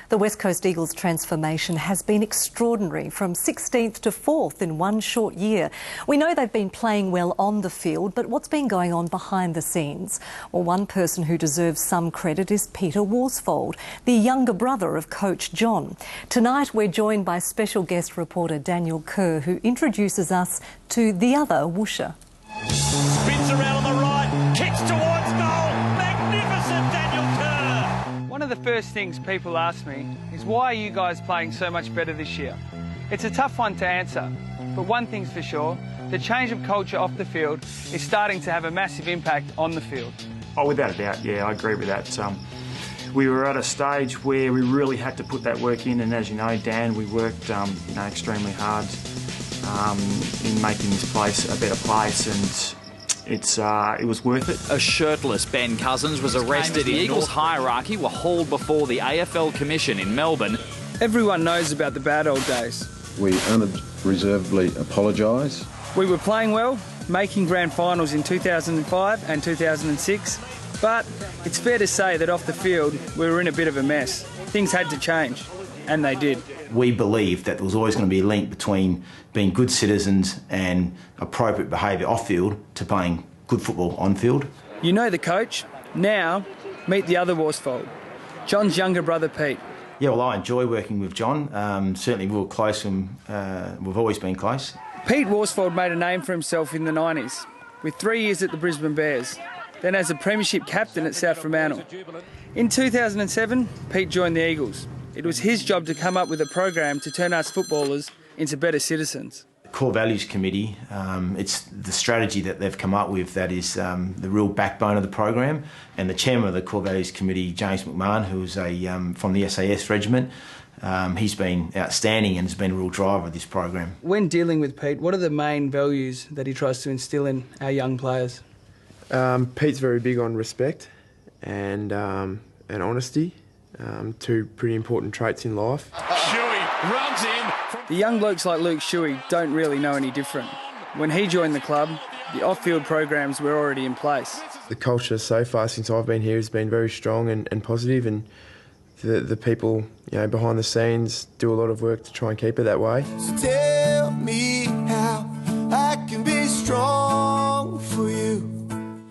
The West Coast Eagles transformation has been extraordinary, from 16th to 4th in one short year. We know they've been playing well on the field, but what's been going on behind the scenes? Well, one person who deserves some credit is Peter Worsfold, the younger brother of Coach John. Tonight we're joined by special guest reporter Daniel Kerr, who introduces us to the other whoosher. Spins around on the right, kicks towards goal. Magnificent Daniel Kerr. One of the first things people ask me is, why are you guys playing so much better this year? It's a tough one to answer, but one thing's for sure, the change of culture off the field is starting to have a massive impact on the field. Oh, without a doubt, yeah, I agree with that. We were at a stage where we really had to put that work in, and as you know, Dan, we worked extremely hard in making this place a better place, and it was worth it. A shirtless Ben Cousins was arrested. The Eagles hierarchy were hauled before the AFL Commission in Melbourne. Everyone knows about the bad old days. We unreservedly apologise. We were playing well, making grand finals in 2005 and 2006, but it's fair to say that off the field we were in a bit of a mess. Things had to change, and they did. We believed that there was always going to be a link between being good citizens and appropriate behaviour off-field to playing good football on-field. You know the coach. Now, meet the other Worsfold, John's younger brother Pete. Yeah, well, I enjoy working with John. Certainly we were close and we've always been close. Pete Worsfold made a name for himself in the 90s, with 3 years at the Brisbane Bears, then as a premiership captain at South Fremantle. In 2007, Pete joined the Eagles. It was his job to come up with a program to turn us footballers into better citizens. The Core Values Committee, it's the strategy that they've come up with that is the real backbone of the program, and the chairman of the Core Values Committee, James McMahon, who's from the SAS regiment, he's been outstanding and has been a real driver of this program. When dealing with Pete, what are the main values that he tries to instil in our young players? Pete's very big on respect and honesty. Two pretty important traits in life. Shuey runs in. The young blokes like Luke Shuey don't really know any different. When he joined the club, the off-field programs were already in place. The culture so far since I've been here has been very strong and positive, and the people behind the scenes do a lot of work to try and keep it that way. So tell me how I can be strong for you.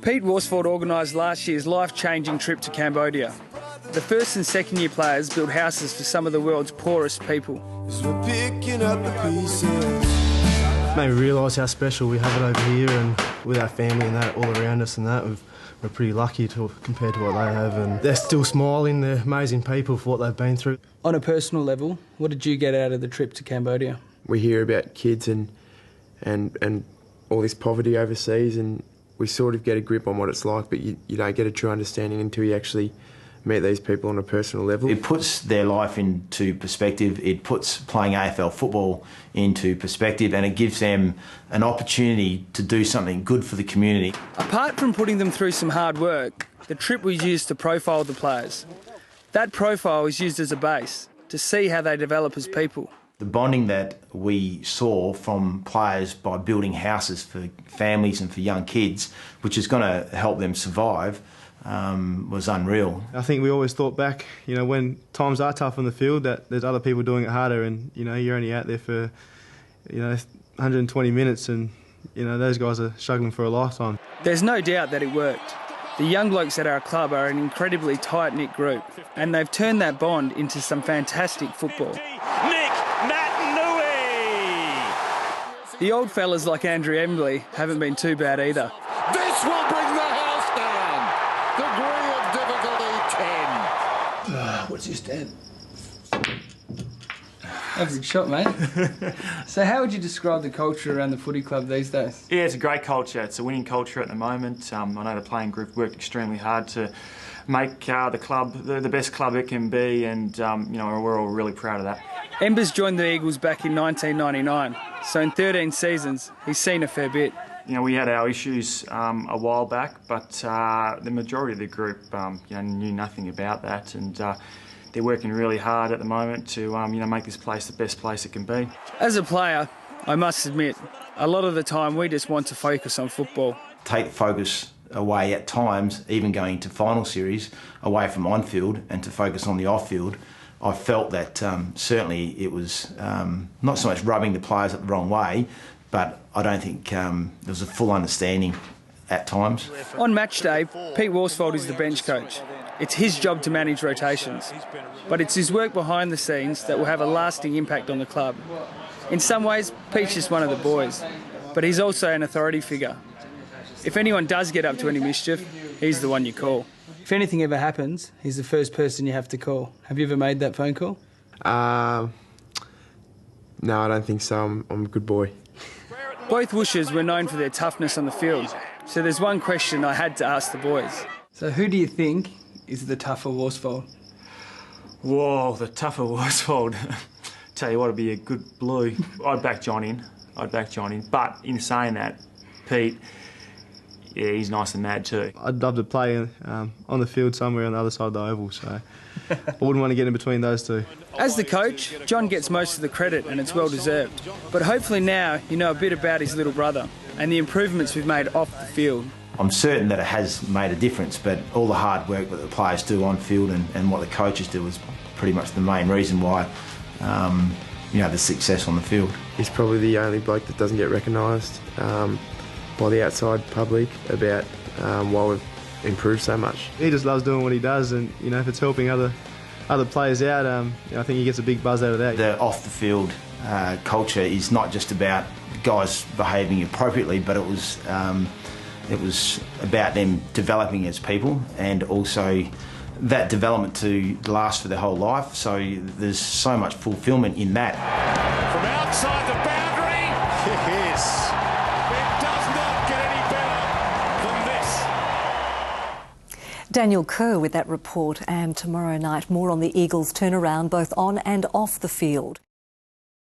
Pete Worsfold organised last year's life-changing trip to Cambodia. The first and second year players built houses for some of the world's poorest people. We're picking up the pieces. Made me realise how special we have it over here, and with our family and that all around us and that, we're pretty lucky compared to what they have, and they're still smiling. They're amazing people for what they've been through. On a personal level, what did you get out of the trip to Cambodia? We hear about kids and all this poverty overseas, and we sort of get a grip on what it's like, but you don't get a true understanding until you actually meet these people on a personal level. It puts their life into perspective, it puts playing AFL football into perspective, and it gives them an opportunity to do something good for the community. Apart from putting them through some hard work, the trip was used to profile the players. That profile is used as a base to see how they develop as people. The bonding that we saw from players by building houses for families and for young kids, which is going to help them survive, was unreal. I think we always thought back, when times are tough on the field, that there's other people doing it harder, and you're only out there for 120 minutes, and those guys are struggling for a lifetime. There's no doubt that it worked. The young blokes at our club are an incredibly tight-knit group, and they've turned that bond into some fantastic football. The old fellas like Andrew Embley haven't been too bad either. This will bring the house down. Degree of difficulty 10. What's your stand? Average shot, mate. So how would you describe the culture around the footy club these days? Yeah, it's a great culture. It's a winning culture at the moment. I know the playing group worked extremely hard to make the club the best club it can be, and we're all really proud of that. Embers joined the Eagles back in 1999, so in 13 seasons he's seen a fair bit. We had our issues a while back, but the majority of the group knew nothing about that, and they're working really hard at the moment to make this place the best place it can be. As a player, I must admit, a lot of the time we just want to focus on football. Take focus away at times, even going to final series, away from on-field and to focus on the off-field. I felt that certainly it was not so much rubbing the players up the wrong way, but I don't think there was a full understanding at times. On match day, Pete Worsfold is the bench coach. It's his job to manage rotations, but it's his work behind the scenes that will have a lasting impact on the club. In some ways, Pete's just one of the boys, but he's also an authority figure. If anyone does get up to any mischief, he's the one you call. If anything ever happens, he's the first person you have to call. Have you ever made that phone call? No, I don't think so. I'm a good boy. Both Wooshes were known for their toughness on the field, so there's one question I had to ask the boys. So who do you think is the tougher Worsfold? Whoa, the tougher Worsfold. Tell you what, it'd be a good blue. I'd back John in. But in saying that, Pete, yeah, he's nice and mad too. I'd love to play on the field somewhere on the other side of the oval, so I wouldn't want to get in between those two. As the coach, John gets most of the credit and it's well deserved. But hopefully now you know a bit about his little brother and the improvements we've made off the field. I'm certain that it has made a difference, but all the hard work that the players do on field and what the coaches do is pretty much the main reason why the success on the field. He's probably the only bloke that doesn't get recognised by the outside public about why we've improved so much. He just loves doing what he does, and if it's helping other players out, I think he gets a big buzz out of that. The off-the-field culture is not just about guys behaving appropriately, but it was about them developing as people, and also that development to last for their whole life. So there's so much fulfilment in that. From outside the boundary, yes. It does not get any better than this. Daniel Kerr with that report, and tomorrow night more on the Eagles' turnaround both on and off the field.